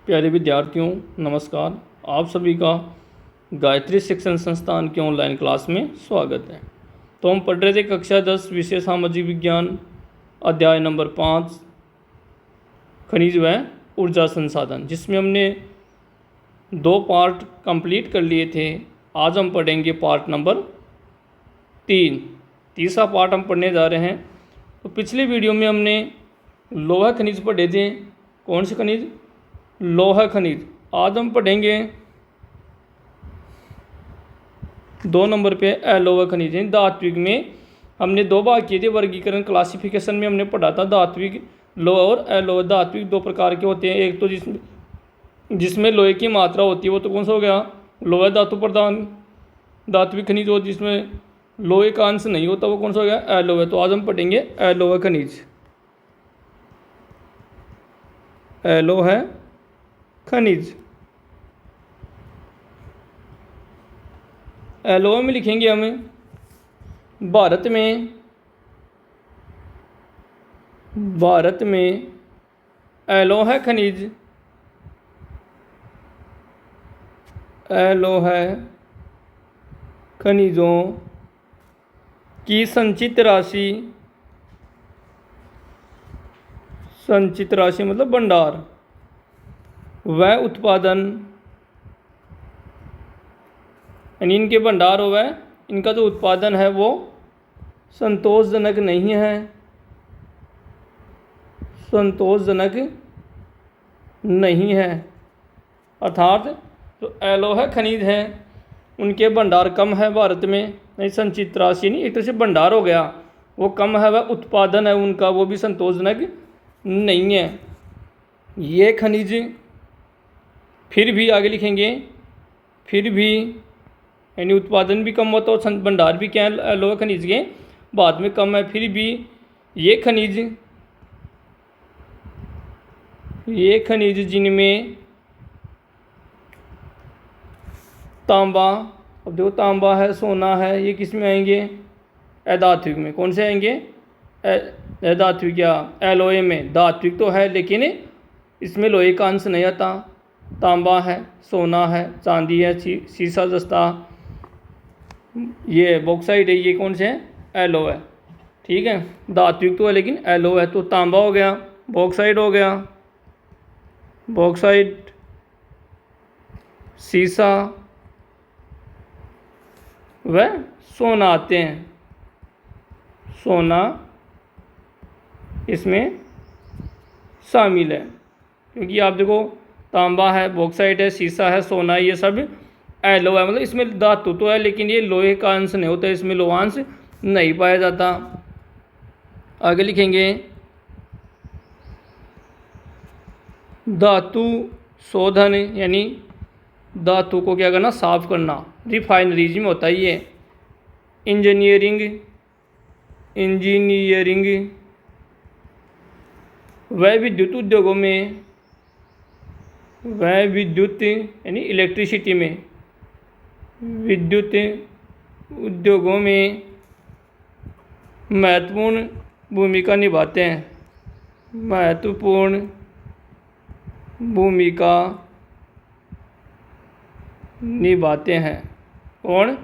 प्यारे विद्यार्थियों नमस्कार। आप सभी का गायत्री शिक्षण संस्थान की ऑनलाइन क्लास में स्वागत है। तो हम पढ़ रहे थे कक्षा 10 विषय सामाजिक विज्ञान अध्याय नंबर 5 खनिज व ऊर्जा संसाधन, जिसमें हमने 2 पार्ट कंप्लीट कर लिए थे। आज हम पढ़ेंगे पार्ट नंबर 3। तीसरा पार्ट हम पढ़ने जा रहे हैं। तो पिछले वीडियो में हमने लोहा खनिज पढ़े थे। कौन से खनिज? लोहा खनिज। आज हम पढ़ेंगे 2 नंबर पे अलोहा खनिज। धात्विक में हमने 2 भाग किए थे। वर्गीकरण क्लासिफिकेशन में हमने पढ़ा था धात्विक लोहा और अलोहा। धात्विक 2 प्रकार के होते हैं। एक तो जिसमें लोहे की मात्रा होती है, वो तो कौन सा हो गया? लोहा धातु प्रधान धात्विक खनिज। हो जिसमें लोहे का अंश नहीं होता, वो कौन सा हो गया? अलोहा। तो आज हम पढ़ेंगे अलोहा खनिज। अलोहा खनिज। अलोहा में लिखेंगे हमें भारत में अलोहा खनिज अलोहा खनिजों की संचित राशि मतलब भंडार वह उत्पादन, यानी इनके भंडार हो वह इनका जो उत्पादन है वो संतोषजनक नहीं है। अर्थात जो अलोहा खनिज है उनके भंडार कम है भारत में। नहीं, संचित राशि नहीं, एक तरह से भंडार हो गया, वो कम है। वह उत्पादन है उनका, वो भी संतोषजनक नहीं है। ये खनिज फिर भी आगे लिखेंगे, फिर भी यानी उत्पादन भी कम होता है और भंडार भी क्या है अलोहा खनिज के बाद में कम है। फिर भी ये खनिज जिनमें तांबा, अब देखो तांबा है, सोना है, ये किस में आएंगे? अधात्विक में। कौन से आएंगे? अधात्विक या एलोए में। धात्विक तो है लेकिन इसमें लोहे का अंश नहीं आता। तांबा है, सोना है, चांदी है, सीसा जस्ता, ये बॉक्साइट है, ये कौन से हैं? एलो है। ठीक है, धात्विक तो है लेकिन एलो है। तो तांबा हो गया, बॉक्साइट हो गया, बॉक्साइट, सीसा व सोना आते हैं। सोना इसमें शामिल है, क्योंकि आप देखो तांबा है, बॉक्साइट है, सीसा है, सोना है, ये सब एलो है। मतलब इसमें धातु तो है लेकिन ये लोहे का अंश नहीं होता, इसमें लोहांश नहीं पाया जाता। आगे लिखेंगे धातु शोधन, यानी धातु को क्या करना? साफ करना। रिफाइनरीज में होता है ये। इंजीनियरिंग व विद्युत उद्योगों में, वह विद्युत यानी इलेक्ट्रिसिटी में, विद्युत उद्योगों में महत्वपूर्ण भूमिका निभाते हैं। महत्वपूर्ण भूमिका निभाते हैं कौन?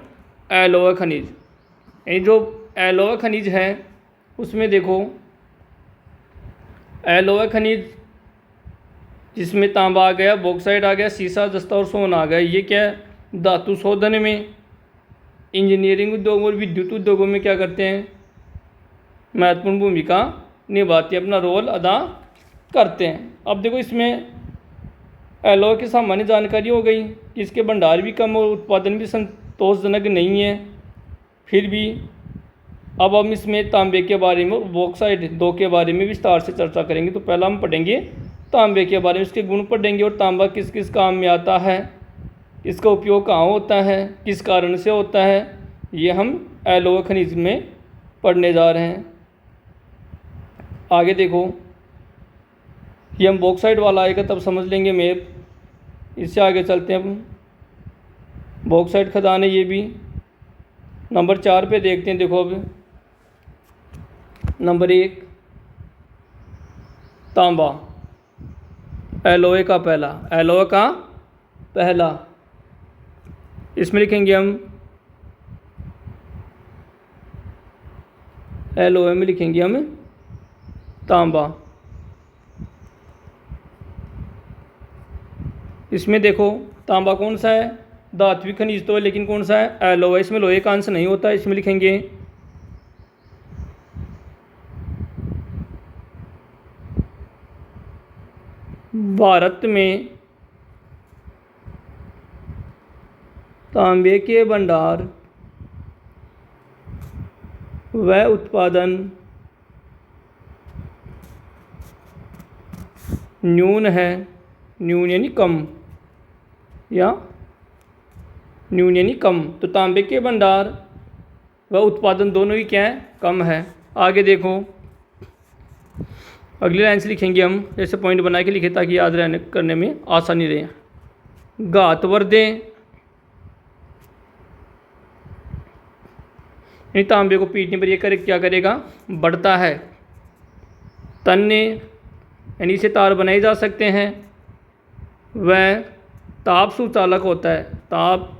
अलोहा खनिज। ये जो अलोहा खनिज है उसमें देखो अलोहा खनिज जिसमें तांबा आ गया, बॉक्साइट आ गया, सीसा जस्ता और सोना आ गया, ये क्या है? धातु शोधन में, इंजीनियरिंग उद्योग और विद्युत उद्योगों में क्या करते हैं? महत्वपूर्ण भूमिका निभाते, अपना रोल अदा करते हैं। अब देखो इसमें अलोहा की सामान्य जानकारी हो गई कि इसके भंडार भी कम और उत्पादन भी संतोषजनक नहीं है। फिर भी अब हम इसमें तांबे के बारे में और बॉक्साइट 2 के बारे में विस्तार से चर्चा करेंगे। तो पहला हम पढ़ेंगे तांबे के बारे में, उसके गुण पढ़ेंगे और तांबा किस किस काम में आता है, इसका उपयोग कहाँ होता है, किस कारण से होता है, ये हम अलोहा खनिज में पढ़ने जा रहे हैं। आगे देखो, ये हम बॉक्साइट वाला आएगा तब समझ लेंगे मैप। इससे आगे चलते हैं हम। बॉक्साइट खदान है, ये भी नंबर 4 पे देखते हैं। देखो अब नंबर 1 तांबा। एलओए का पहला, एलओए का पहला, इसमें लिखेंगे हम एलओए में लिखेंगे हम तांबा। इसमें देखो तांबा कौन सा है, धात्विक खनिज तो है लेकिन कौन सा है, एलओए। इसमें लोहे का अंश नहीं होता, इसमें लिखेंगे भारत में तांबे के भंडार व उत्पादन न्यून है, न्यून यानी कम, या न्यून यानी कम। तो तांबे के भंडार व उत्पादन दोनों ही क्या है, कम है। आगे देखो अगली लाइन से लिखेंगे हम, ऐसे पॉइंट बना के लिखे ताकि याद रहने करने में आसानी रहे। घातवर्धे यानी तांबे को पीटने पर ये क्या करेगा, बढ़ता है। तन्ने यानी इसे तार बनाए जा सकते हैं। वह ताप सुचालक होता है, ताप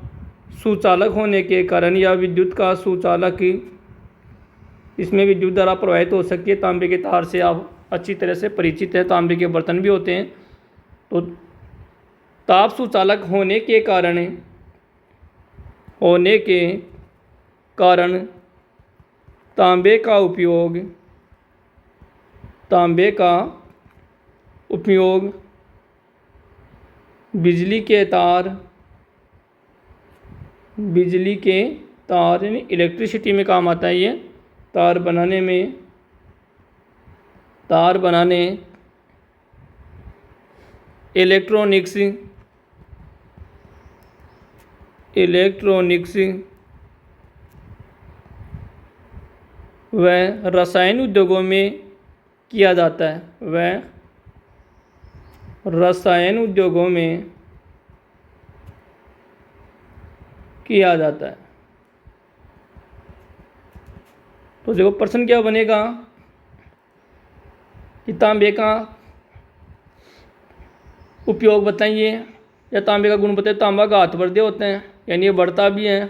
सुचालक होने के कारण या विद्युत का सुचालक, इसमें विद्युत धारा प्रवाहित हो सकती है। तांबे के तार से आप अच्छी तरह से परिचित हैं, तांबे के बर्तन भी होते हैं। तो ताप सुचालक होने के कारण तांबे का उपयोग बिजली के तार यानी इलेक्ट्रिसिटी में काम आता है। ये तार बनाने इलेक्ट्रॉनिक्स व रसायन उद्योगों में किया जाता है, तो देखो प्रश्न क्या बनेगा कि तांबे का उपयोग बताइए या तांबे का गुण बताइए। तांबा घातवर्धे होते हैं यानी ये बढ़ता भी है,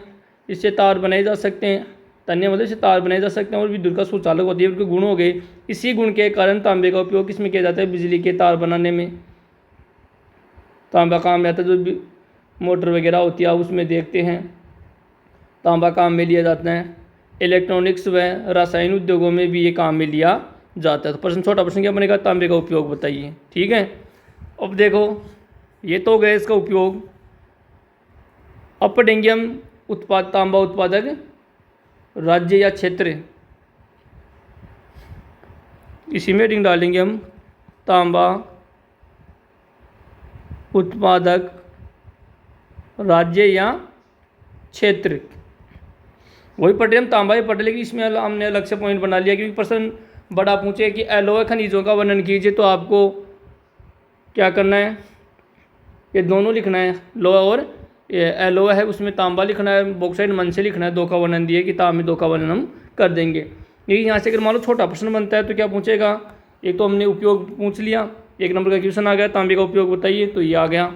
इससे तार बनाए जा सकते हैं। तन्य मतलब इससे तार बनाए जा सकते हैं और विद्युत का सुचालक होती है, उनके गुण हो गए। इसी गुण के कारण तांबे का उपयोग किसमें किया जाता है, बिजली के तार बनाने में तांबा काम में आता है। जो मोटर वगैरह होती है उसमें देखते हैं तांबा काम में लिया जाता है। इलेक्ट्रॉनिक्स व रासायनिक उद्योगों में भी ये काम में लिया जाता है। तो प्रश्न, छोटा प्रश्न क्या बनेगा, तांबे का उपयोग बताइए। ठीक है, अब देखो ये तो गए इसका उपयोग। अब पढ़ेंगे हम तांबा उत्पादक राज्य या क्षेत्र। इसी में हेडिंग डालेंगे हम तांबा उत्पादक राज्य या क्षेत्र। वही पढ़ रहे हम, तांबा ही पढ़ रहे, लेकिन इसमें हमने अलग से पॉइंट बना लिया क्योंकि प्रश्न बड़ा पूछे कि एलॉय खनिजों का वर्णन कीजिए। तो आपको क्या करना है, ये दोनों लिखना है, लोहा और एलॉय है उसमें तांबा लिखना है, बॉक्साइट मन से लिखना है। दो का वर्णन दिए कि तांबे दो का वर्णन हम कर देंगे। यही यहाँ से अगर मान लो छोटा प्रश्न बनता है तो क्या पूछेगा, एक तो हमने उपयोग पूछ लिया, एक नंबर का क्वेश्चन आ गया तांबे का उपयोग बताइए, तो ये आ गया।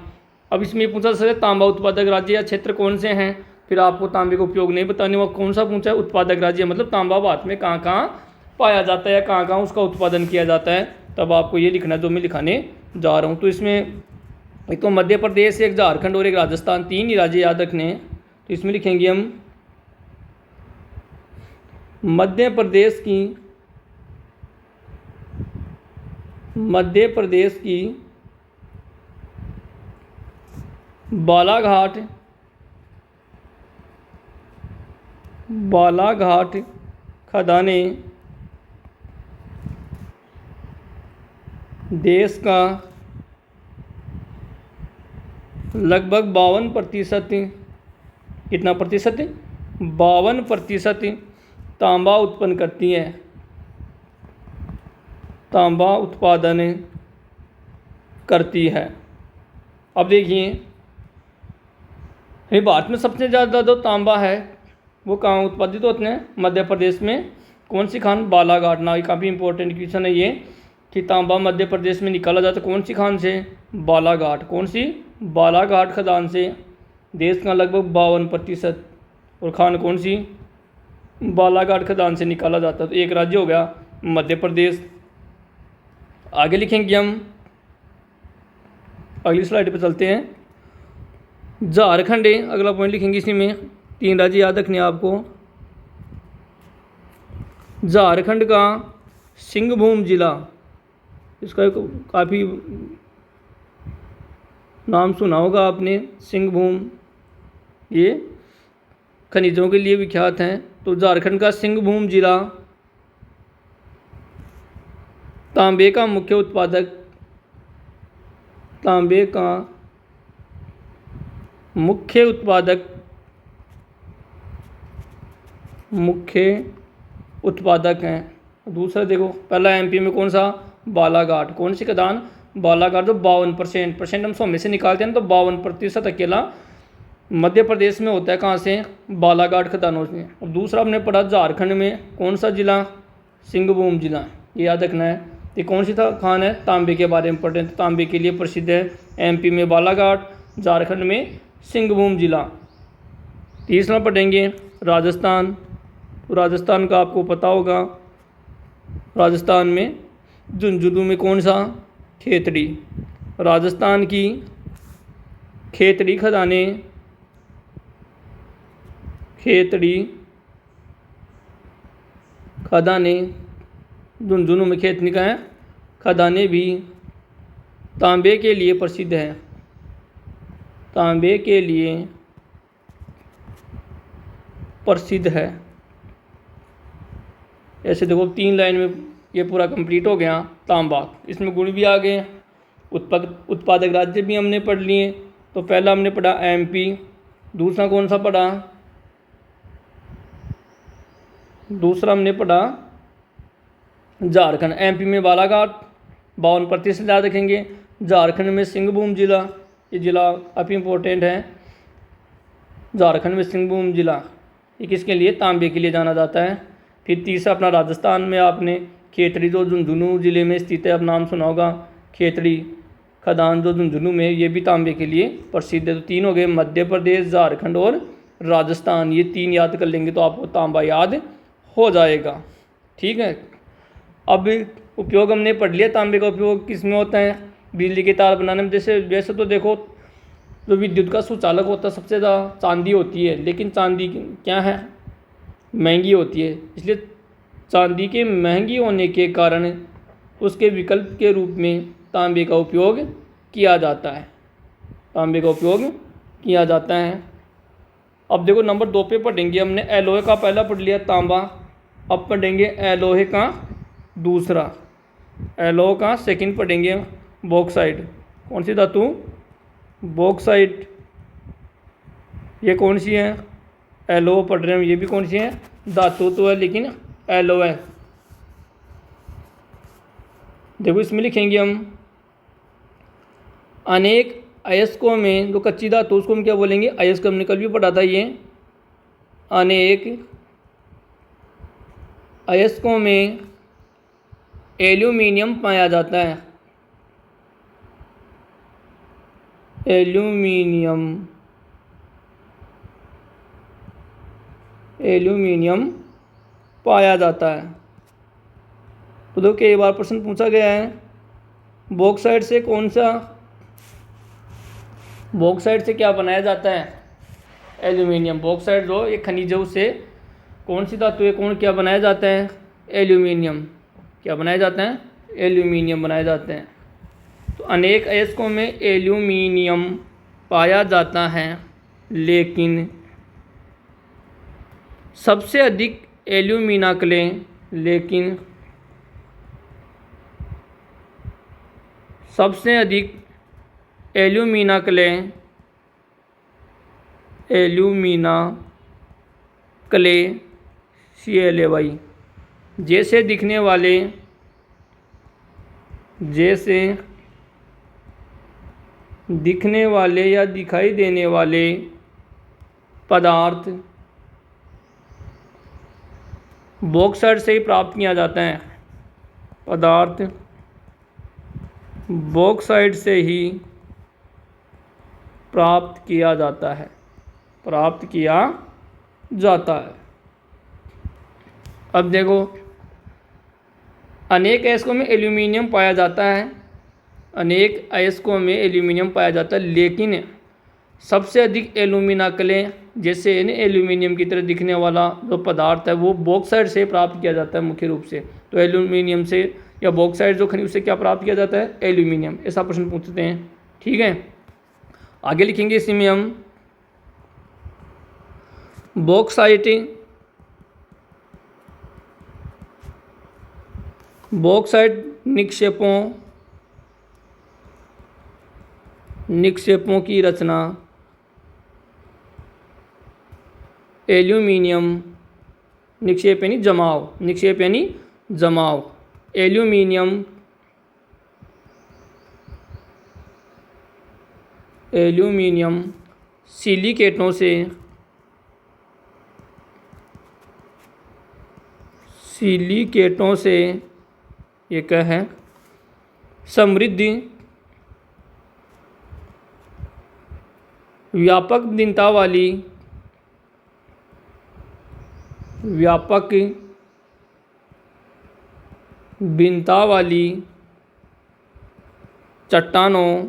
अब इसमें पूछा सर तांबा उत्पादक राज्य या क्षेत्र कौन से हैं, फिर आपको तांबे का उपयोग नहीं बताने, वो कौन सा पूछा है, उत्पादक राज्य मतलब तांबा भारत में कहाँ कहाँ पाया जाता है या कहाँ कहाँ उसका उत्पादन किया जाता है। तब आपको ये लिखना है जो मैं लिखाने जा रहा हूँ। तो इसमें एक तो मध्य प्रदेश, एक झारखंड और एक राजस्थान, तीन ही राज्य याद रखने हैं। तो इसमें लिखेंगे हम मध्य प्रदेश की बालाघाट खदानें देश का लगभग 52%, कितना प्रतिशत, 52% तांबा उत्पन्न करती हैं, तांबा उत्पादन करती है। अब देखिए भारत में सबसे ज़्यादा जो तांबा है वो कहाँ उत्पादित होते हैं, मध्य प्रदेश में। कौन सी खान, बालाघाट। ना, ये काफ़ी इंपॉर्टेंट क्वेश्चन है ये। कि तांबा मध्य प्रदेश में निकाला जाता कौन सी खान से? बालाघाट। कौन सी? बालाघाट खदान से। देश का लगभग 52%। और खान कौन सी? बालाघाट खदान से निकाला जाता। तो एक राज्य हो गया मध्य प्रदेश। आगे लिखेंगे हम, अगली स्लाइड पर चलते हैं। झारखंड है अगला पॉइंट लिखेंगे इसी में। 3 राज्य याद रखने आपको। झारखंड का सिंहभूम जिला, इसका काफ़ी नाम सुना होगा आपने, सिंहभूम, ये खनिजों के लिए विख्यात हैं। तो झारखंड का सिंहभूम जिला तांबे का मुख्य उत्पादक, तांबे का मुख्य उत्पादक हैं। दूसरा देखो, पहला एमपी में कौन सा? बालाघाट। कौन सी खदान? बालाघाट। जो 52% हम 100 में से निकालते हैं ना, तो 52% अकेला मध्य प्रदेश में होता है। कहाँ से? बालाघाट खदानों से। और दूसरा हमने पढ़ा झारखंड में कौन सा जिला? सिंहभूम जिला। ये याद रखना है। ये कौन सी था खान है? तांबे के बारे में पढ़े हैं, तो तांबे के लिए प्रसिद्ध है। एमपी में बालाघाट, झारखंड में सिंहभूम जिला। तीसरा पढ़ेंगे राजस्थान। तो राजस्थान का आपको पता होगा, राजस्थान में झुंझुनू में कौन सा? खेतड़ी। राजस्थान की खेतड़ी खदानें, झुंझुनू में खेतड़ी का है खदानें भी तांबे के लिए प्रसिद्ध हैं। तांबे के लिए प्रसिद्ध है। ऐसे देखो 3 लाइन में ये पूरा कंप्लीट हो गया तांबा। इसमें गुण भी आ गए, उत्पादक राज्य भी हमने पढ़ लिए। तो पहला हमने पढ़ा एमपी, दूसरा कौन सा पढ़ा? दूसरा हमने पढ़ा झारखंड। एमपी में बालाघाट 52% याद रखेंगे। झारखंड में सिंहभूम जिला, ये जिला काफ़ी इम्पोर्टेंट है। झारखंड में सिंहभूम जिला ये किसके लिए? तांबे के लिए जाना जाता है। फिर तीसरा अपना राजस्थान में आपने खेतड़ी, जो झुंझुनू जिले में स्थित है, अब नाम सुना होगा, खेतड़ी खदान जो झुंझुनू में, ये भी तांबे के लिए प्रसिद्ध है। तो 3 हो गए, मध्य प्रदेश, झारखंड और राजस्थान। ये 3 याद कर लेंगे तो आपको तांबा याद हो जाएगा। ठीक है। अब उपयोग हमने पढ़ लिया। तांबे का उपयोग किस में होता है? बिजली के तार बनाने में। वैसे तो देखो, जो विद्युत का सुचालक होता है सबसे ज़्यादा चांदी होती है, लेकिन चांदी क्या है? महंगी होती है। इसलिए चांदी के महंगी होने के कारण उसके विकल्प के रूप में तांबे का उपयोग किया जाता है। तांबे का उपयोग किया जाता है। अब देखो नंबर 2 पे पढ़ेंगे हमने। एलोहे का पहला पढ़ लिया तांबा, अब पढ़ेंगे एलोहे का दूसरा। एलोहे का सेकंड पढ़ेंगे बॉक्साइट। कौन सी धातु? बॉक्साइट। ये कौन सी है? एलोहे पढ़ रहे हैं। ये भी कौन सी है? धातु तो है लेकिन एलोहे। देखो इसमें लिखेंगे हम, अनेक अयस्कों में, जो कच्ची धातु उसको हम क्या बोलेंगे? अयस्क। हमने कल भी पढ़ा था ये। अनेक अयस्कों में एल्यूमिनियम पाया जाता है। एल्यूमिनियम पाया जाता है। तो देखो कई बार प्रश्न पूछा गया है, बॉक्साइट से बॉक्साइट से क्या बनाया जाता है? एल्यूमिनियम। बॉक्साइट जो एक खनिज है, उससे कौन सी धातु है, कौन क्या बनाया जाता है? एल्यूमिनियम। क्या बनाया जाता है? एल्यूमिनियम बनाए जाते हैं। तो अनेक अयस्कों में एल्यूमिनियम पाया जाता है, लेकिन सबसे अधिक एल्यूमिनाकलें CLAY जैसे दिखने वाले या दिखाई देने वाले पदार्थ बॉक्साइट से ही प्राप्त किया जाता है। पदार्थ बॉक्साइट से ही प्राप्त किया जाता है, प्राप्त किया जाता है। अब देखो, अनेक अयस्कों में एल्यूमिनियम पाया जाता है, अनेक अयस्कों में एल्यूमिनियम पाया जाता है, लेकिन सबसे अधिक एल्यूमिनाकलें, जैसे एल्यूमिनियम की तरह दिखने वाला जो पदार्थ है वो बॉक्साइट से प्राप्त किया जाता है मुख्य रूप से। तो एल्यूमिनियम से या बॉक्साइट जो खनिज, उससे क्या प्राप्त किया जाता है? एल्यूमिनियम। ऐसा प्रश्न पूछते हैं, ठीक है। आगे लिखेंगे इसी में हम, बॉक्साइट निक्षेपों की रचना एल्यूमिनियम, निक्षेप यानी जमाव, निक्षेप यानी जमाव, एल्यूमिनियम सिलिकेटों से ये क्या है? समृद्ध व्यापक भिन्नता वाली चट्टानों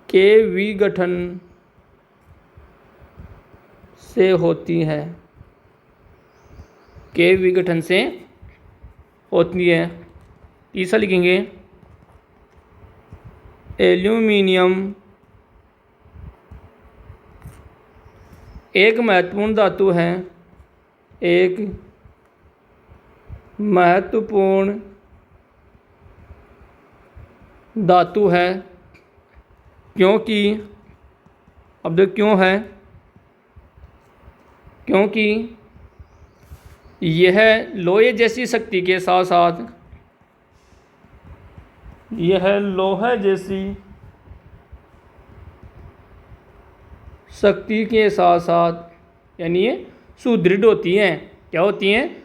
के विघटन से होती है, के विघटन से होती है। तीसरा लिखेंगे, एल्यूमिनियम एक महत्वपूर्ण धातु है, एक महत्वपूर्ण धातु है, क्योंकि, अब देखो क्यों है, क्योंकि यह लोहे जैसी शक्ति के साथ साथ, यह लोहे जैसी शक्ति के साथ साथ यानी ये सुदृढ़ होती हैं। क्या होती हैं?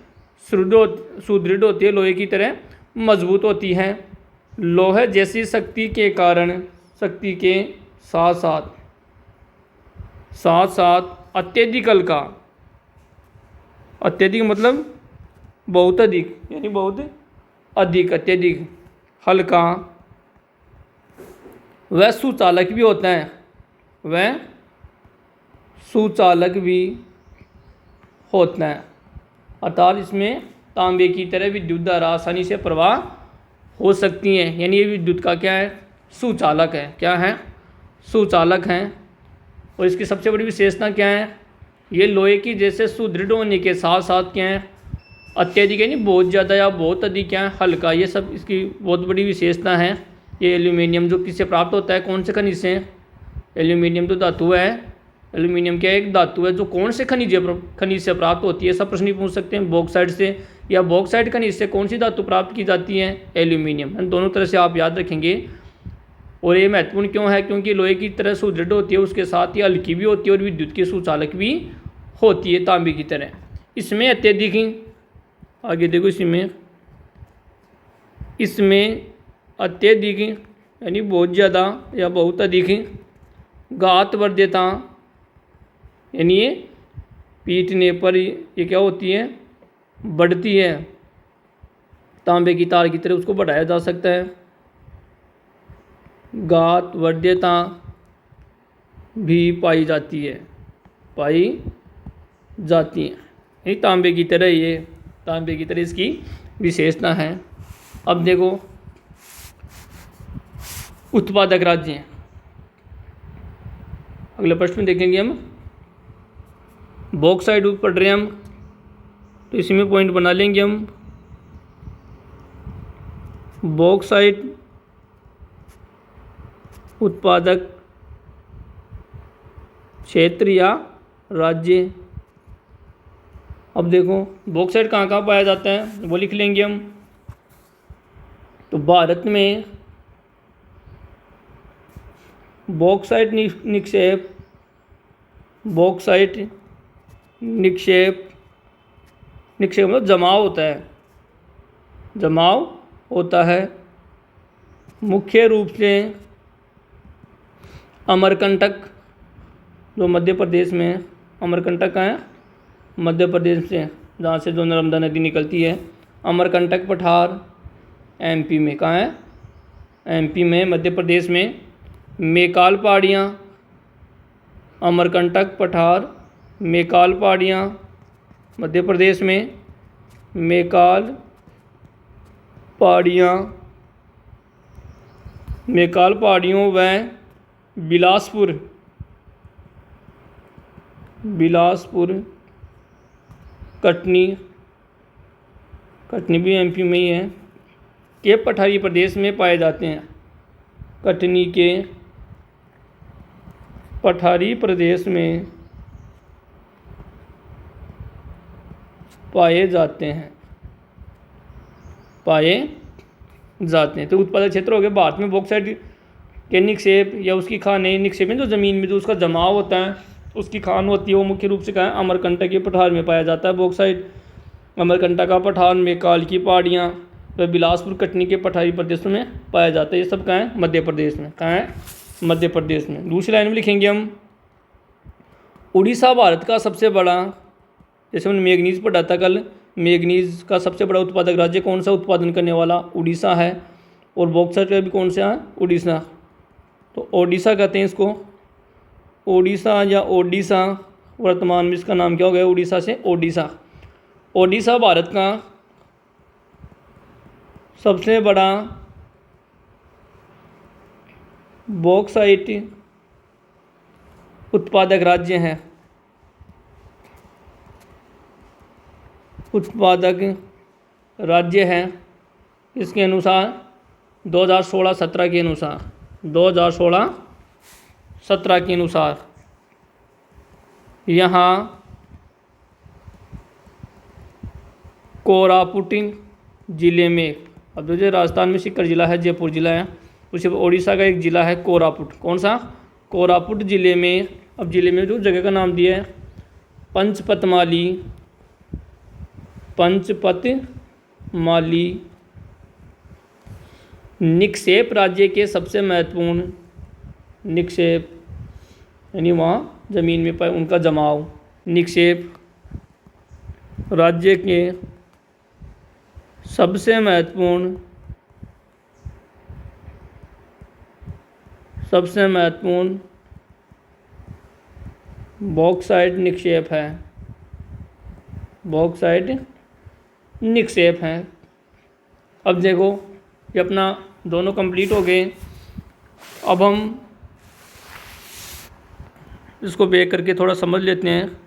सुदृढ़ होती है, लोहे की तरह मजबूत होती हैं। लोहे जैसी शक्ति के कारण, शक्ति के साथ साथ अत्यधिक हल्का, अत्यधिक मतलब बहुत अधिक, यानी बहुत अधिक, अत्यधिक हल्का, वह सुचालक भी होता है, वह सुचालक भी होता है। अर्थात इसमें तांबे की तरह विद्युत धारा आसानी से प्रवाह हो सकती है, यानी ये विद्युत का क्या है? सुचालक है। क्या है? सुचालक हैं। और इसकी सबसे बड़ी विशेषता क्या है? ये लोहे की जैसे सुदृढ़ होने के साथ साथ क्या है? अत्यधिक यानी बहुत ज़्यादा या बहुत अधिक क्या है? हल्का। ये सब इसकी बहुत बड़ी विशेषता है। ये एल्यूमिनियम जो किससे प्राप्त होता है? कौन से खनिज से? एल्यूमिनियम तो धातु है। एल्यूमिनियम क्या एक धातु है जो कौन से खनिज से प्राप्त होती है? सब प्रश्न ही पूछ सकते हैं। बॉक्साइट से या बॉक्साइट खनिज से कौन सी धातु प्राप्त की जाती है? एल्यूमिनियम। दोनों तरह से आप याद रखेंगे। और ये महत्वपूर्ण क्यों है? क्योंकि लोहे की तरह सुदृढ़ होती है, उसके साथ ही हल्की भी होती है और विद्युत की सुचालक भी होती है तांबे की तरह। इसमें अत्यधिक, आगे देखो, इसमें अत्यधिक यानी बहुत ज़्यादा या बहुत अधिक घातवर्ध्यता, यानी ये पीटने पर ये क्या होती है? बढ़ती है। तांबे की तार की तरह उसको बढ़ाया जा सकता है। घातवर्ध्यता भी पाई जाती है, ये तांबे की तरह, ये तांबे की तरह इसकी विशेषता है। अब देखो, उत्पादक राज्य हैं। अगले प्रश्न में देखेंगे हम, बॉक्साइट पढ़ रहे हैं हम, तो इसी में पॉइंट बना लेंगे हम। बॉक्साइट उत्पादक क्षेत्र या राज्य। अब देखो, बॉक्साइट कहाँ कहाँ पाया जाता है वो लिख लेंगे हम। तो भारत में बॉक्साइट निक्षेप मतलब जमाव होता है, जमाव होता है। मुख्य रूप से अमरकंटक जो मध्य प्रदेश में, अमरकंटक कहाँ है, मध्य प्रदेश से, जहाँ से जो नर्मदा नदी निकलती है। अमरकंटक पठार एमपी में, कहाँ है, एमपी में, मध्य प्रदेश में। मेकाल पहाड़ियाँ, अमरकंटक पठार मेकाल पहाड़ियाँ मध्य प्रदेश में। मेकाल पहाड़ियाँ, मेकाल पहाड़ियों व बिलासपुर, बिलासपुर कटनी, कटनी भी एमपी में ही है, के पठारी प्रदेश में पाए जाते हैं। कटनी के पठारी प्रदेश में पाए जाते हैं, पाए जाते हैं। तो उत्पादक क्षेत्र हो गए। भारत में बॉक्साइट के निक्षेप या उसकी खानें, निक्षेप में जो ज़मीन में जो उसका जमाव होता है, उसकी खान होती है, वो मुख्य रूप से कहाँ है, अमरकंटक के पठार में पाया जाता है बॉक्साइट। अमरकंटक का पठार, मेकाल की पहाड़ियाँ व बिलासपुर कटनी के पठारी प्रदेशों में पाया जाता है। ये सब कहाँ है, मध्य प्रदेश में। कहाँ है, मध्य प्रदेश में। दूसरी लाइन में लिखेंगे हम, उड़ीसा भारत का सबसे बड़ा, जैसे हमने मैग्नीज पढ़ा था कल, मैग्नीज का सबसे बड़ा उत्पादक राज्य कौन सा उत्पादन करने वाला, उड़ीसा है। और बॉक्साइट का भी कौन सा है, उड़ीसा। तो ओडिशा कहते हैं इसको, ओडिशा या ओडिशा, वर्तमान में इसका नाम क्या हो गया, उड़ीसा से ओडिशा। ओडिशा भारत का सबसे बड़ा बॉक्साइट उत्पादक राज्य है, उत्पादक राज्य है। इसके अनुसार 2016-17 के अनुसार, 2016-17 के अनुसार यहाँ कोरापुट ज़िले में, अब जो राजस्थान में सीकर ज़िला है, जयपुर ज़िला है, उसी ओडिशा का एक ज़िला है कोरापुट। कौन सा, कोरापुट ज़िले में। अब ज़िले में जो जगह का नाम दिया है पंचपतमाली, पंचपतमाली निक्षेप राज्य के सबसे महत्वपूर्ण निक्षेप, यानी वहाँ ज़मीन में पाए उनका जमाव, निक्षेप राज्य के सबसे महत्वपूर्ण, सबसे महत्वपूर्ण बॉक्साइट निक्षेप है, बॉक्साइट निक्षेप है। अब देखो ये अपना दोनों कंप्लीट हो गए। अब हम इसको बैक करके थोड़ा समझ लेते हैं।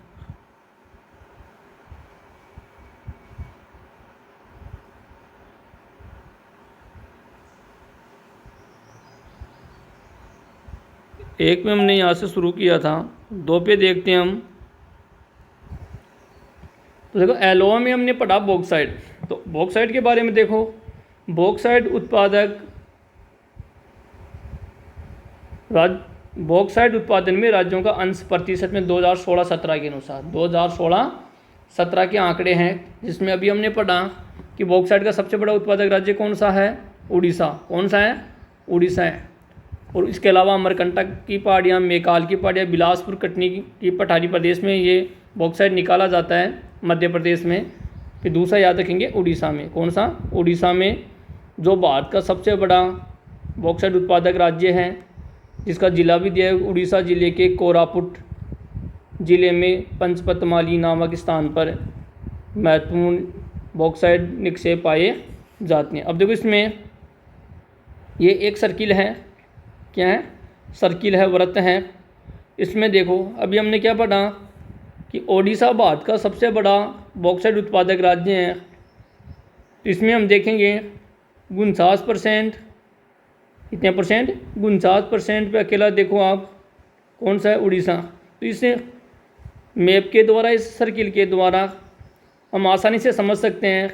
एक में हमने यहाँ से शुरू किया था, दो पे देखते हैं हम। तो देखो एलोवा में हमने पढ़ा बॉक्साइट, तो बॉक्साइट के बारे में देखो, बॉक्साइट उत्पादक बॉक्साइट उत्पादन में राज्यों का अंश प्रतिशत में 2016-17 के अनुसार, 2016-17 के आंकड़े हैं, जिसमें अभी हमने पढ़ा कि बॉक्साइट का सबसे बड़ा उत्पादक राज्य कौन सा है, उड़ीसा। कौन सा है, उड़ीसा है। और इसके अलावा अमरकंटक की पहाड़ियाँ, मेकाल की पहाड़ियाँ, बिलासपुर कटनी की पठारी प्रदेश में ये बॉक्साइट निकाला जाता है, मध्य प्रदेश में। फिर दूसरा याद रखेंगे उड़ीसा में। कौन सा, उड़ीसा में, जो भारत का सबसे बड़ा बॉक्साइट उत्पादक राज्य है, जिसका जिला भी दिया है, उड़ीसा जिले के कोरापुट जिले में पंचपतमाली नामक स्थान पर महत्वपूर्ण बॉक्साइट निक्षेप पाए जाते हैं। अब देखो इसमें ये एक सर्किल है, क्या है, सर्किल है, वृत्त है। इसमें देखो अभी हमने क्या पढ़ा कि ओडिशा भारत का सबसे बड़ा बॉक्साइट उत्पादक राज्य है। इसमें हम देखेंगे 49%, कितने परसेंट, 49% पे अकेला देखो आप कौन सा है, उड़ीसा। तो इसे मैप के द्वारा, इस सर्किल के द्वारा हम आसानी से समझ सकते हैं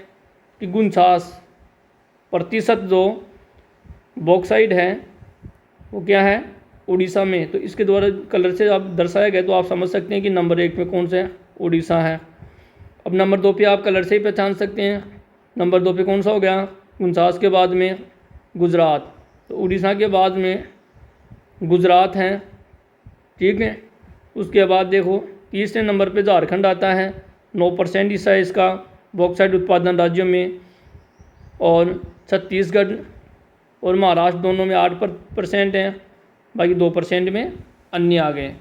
कि 49% जो बॉक्साइट है वो क्या है, उड़ीसा में। तो इसके द्वारा कलर से आप दर्शाया गया, तो आप समझ सकते हैं कि नंबर 1 में कौन सा है, उड़ीसा है। अब नंबर 2 पे आप कलर से ही पहचान सकते हैं। नंबर 2 पे कौन सा हो गया? 49 के बाद में गुजरात, तो उड़ीसा के बाद में गुजरात हैं, ठीक है। उसके बाद देखो तीसरे नंबर पे झारखंड आता है, 9% हिस्सा है इसका बॉक्साइट उत्पादन राज्यों में, और छत्तीसगढ़ और महाराष्ट्र दोनों में 8% हैं, बाकी 2% में अन्य आ गए।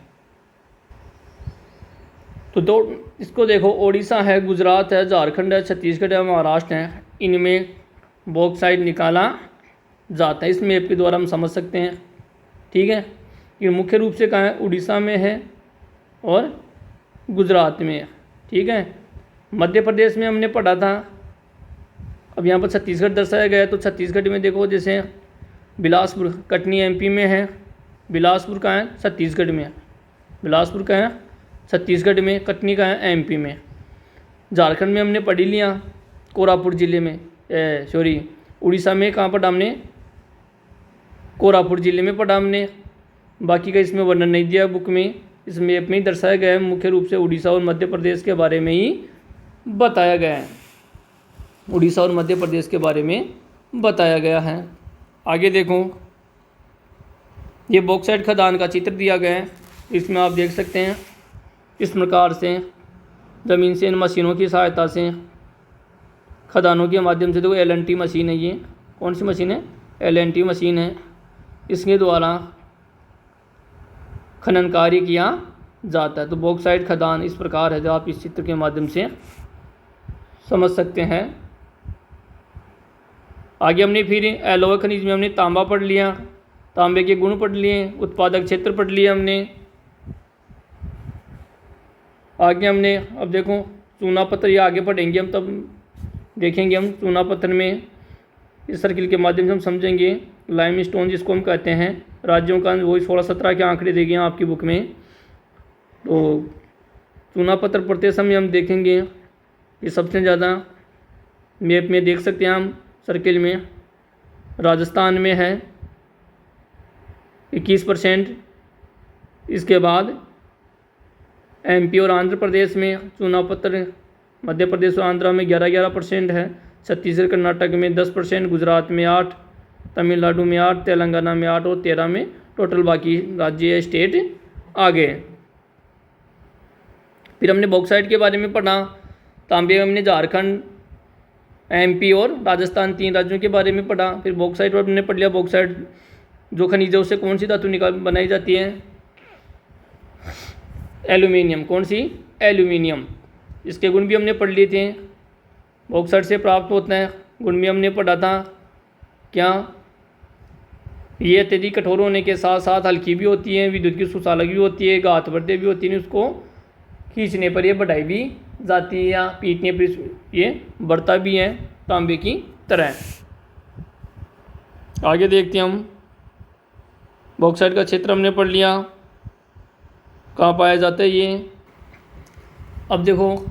तो दो इसको देखो, ओडिशा है, गुजरात है, झारखंड है, छत्तीसगढ़ है, महाराष्ट्र है, इनमें बॉक्साइट निकाला जाता है। इस मैप के द्वारा हम समझ सकते हैं, ठीक है। ये मुख्य रूप से कहाँ है? उड़ीसा में है और गुजरात में है, ठीक है। मध्य प्रदेश में हमने पढ़ा था, अब यहाँ पर छत्तीसगढ़ दर्शाया गया है। तो छत्तीसगढ़ में देखो, जैसे बिलासपुर, कटनी एमपी में है, बिलासपुर कहाँ है? छत्तीसगढ़ में है। बिलासपुर कहाँ है? छत्तीसगढ़ में। कटनी कहाँ है? एमपी में। झारखंड में हमने पढ़ी लिया, कोरापुट ज़िले में, सॉरी उड़ीसा में कहाँ पढ़ा हमने? कोरापुट ज़िले में पढ़ा हमने। बाकी का इसमें वर्णन नहीं दिया बुक में, इस मैप में ही दर्शाया गया है। मुख्य रूप से उड़ीसा और मध्य प्रदेश के बारे में ही बताया गया है, उड़ीसा और मध्य प्रदेश के बारे में बताया गया है। आगे देखो, ये बॉक्साइट खदान का चित्र दिया गया है, इसमें आप देख सकते हैं इस प्रकार से ज़मीन से इन मशीनों की सहायता से, खदानों के माध्यम से, देखो LNT मशीन है, ये कौन सी मशीन है? LNT मशीन है। इसके द्वारा खनन कार्य किया जाता है। तो बॉक्साइट खदान इस प्रकार है, जो आप इस चित्र के माध्यम से समझ सकते हैं। आगे हमने फिर एलॉय खनिज में हमने तांबा पढ़ लिया, तांबे के गुण पढ़ लिए, उत्पादक क्षेत्र पढ़ लिया हमने। आगे हमने, अब देखो चूना पत्थर, ये आगे पढ़ेंगे हम, तब देखेंगे हम चूना पत्थर में इस सर्किल के माध्यम से हम समझेंगे। लाइम स्टोन जिसको हम कहते हैं, राज्यों का वही 16-17 के आंकड़े दिए गए हैं आपकी बुक में। तो चूना पत्थर पढ़ते समय हम देखेंगे कि सबसे ज़्यादा मैप में देख सकते हैं हम सर्किल में राजस्थान में है 21%। इसके बाद MP और आंध्र प्रदेश में चूना पत्थर, मध्य प्रदेश और आंध्रा में 11% है, छत्तीसगढ़ कर्नाटक में 10%, गुजरात में 8%, तमिलनाडु में 8%, तेलंगाना में 8% और 13 में टोटल बाकी राज्य या स्टेट आ गए। फिर हमने बॉक्साइट के बारे में पढ़ा, तांबे में हमने झारखंड, MP और राजस्थान 3 राज्यों के बारे में पढ़ा। फिर बॉक्साइट और हमने पढ़ लिया, बॉक्साइट जो खनिज है उससे कौन सी धातु बनाई जाती है? एल्यूमिनियम। कौन सी? एल्यूमिनियम। इसके गुण भी हमने पढ़ लिए थे, बॉक्साइट से प्राप्त होते हैं। गुण भी हमने पढ़ा था क्या? ये अत्यधिक कठोर होने के साथ साथ हल्की भी होती है, विद्युत की सुचालक भी होती है, गात बढ़ते भी होती है, उसको खींचने पर ये बढ़ाई भी जाती है या पीटने पर ये बढ़ता भी है, तांबे की तरह। आगे देखते हैं हम, बॉक्साइट का क्षेत्र हमने पढ़ लिया, कहाँ पाया जाता है ये। अब देखो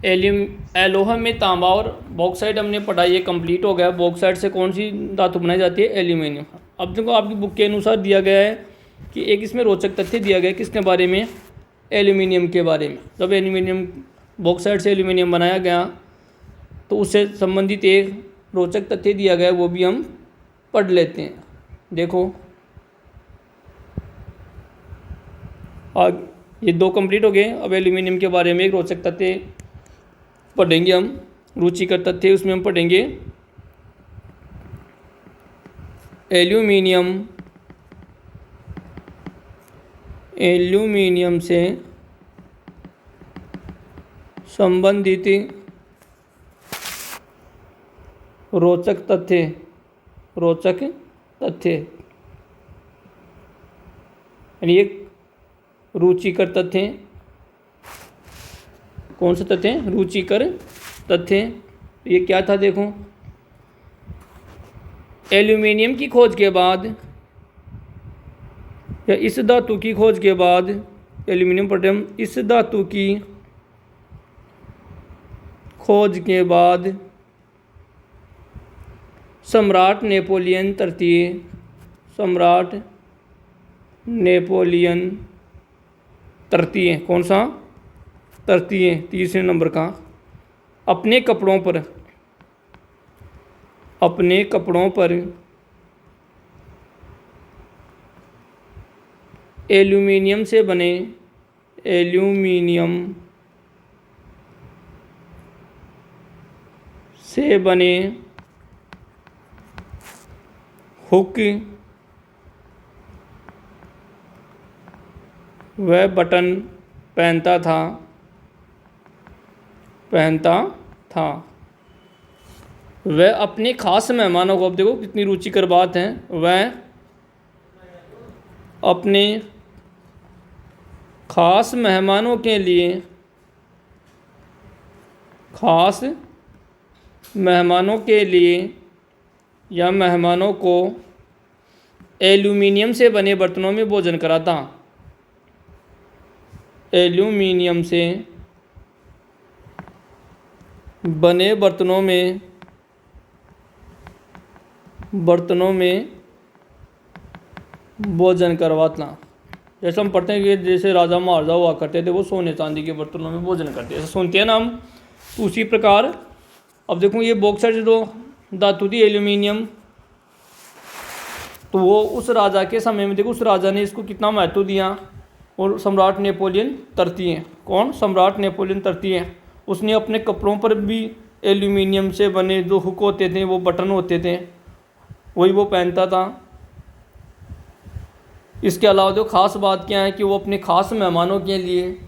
एलोहा में तांबा और बॉक्साइट हमने पढ़ा, ये कंप्लीट हो गया। बॉक्साइट से कौन सी धातु बनाई जाती है? एल्यूमिनियम। अब देखो आपकी बुक के अनुसार दिया गया है कि एक इसमें रोचक तथ्य दिया गया है, किसके बारे में? एल्यूमिनियम के बारे में। जब एल्यूमिनियम, बॉक्साइट से एल्यूमिनियम बनाया गया तो उससे संबंधित एक रोचक तथ्य दिया गया है, वो भी हम पढ़ लेते हैं। देखो ये 2 कंप्लीट हो गए। अब एल्यूमिनियम के बारे में एक रोचक तथ्य पढ़ेंगे हम, रुचिकर तथ्य, उसमें हम पढ़ेंगे एल्यूमिनियम से संबंधित रोचक तथ्य यानी एक रुचिकर तथ्य। कौन सा तथ्य? रुचिकर तथ्य। ये क्या था? देखो, एल्यूमिनियम की खोज के बाद या इस धातु की खोज के बाद, एल्यूमिनियम पढ़े, इस धातु की खोज के बाद सम्राट नेपोलियन तृतीय, कौन सा? तृतीय, तीसरे नंबर का अपने कपड़ों पर एल्यूमीनियम से बने हुक व बटन पहनता था। वह अपने खास मेहमानों को, अब देखो कितनी रुचिकर बात है, वह अपने खास मेहमानों के लिए या मेहमानों को एल्यूमीनियम से बने बर्तनों में भोजन कराता। एल्यूमीनियम से बने बर्तनों में भोजन करवाता। जैसे हम पढ़ते हैं कि जैसे राजा महाराजा हुआ करते थे, वो सोने चांदी के बर्तनों में भोजन करते, ऐसा सुनते हैं ना हम। तो उसी प्रकार अब देखो ये बॉक्साइट जो धातु थी एल्यूमिनियम, तो वो उस राजा के समय में देखो उस राजा ने इसको कितना महत्व दिया। और सम्राट नेपोलियन तृतीय, कौन? सम्राट नेपोलियन तृतीय, उसने अपने कपड़ों पर भी एल्यूमिनियम से बने जो हुक होते थे, वो बटन होते थे, वही वो पहनता था। इसके अलावा जो खास बात क्या है कि वो अपने खास मेहमानों के लिए,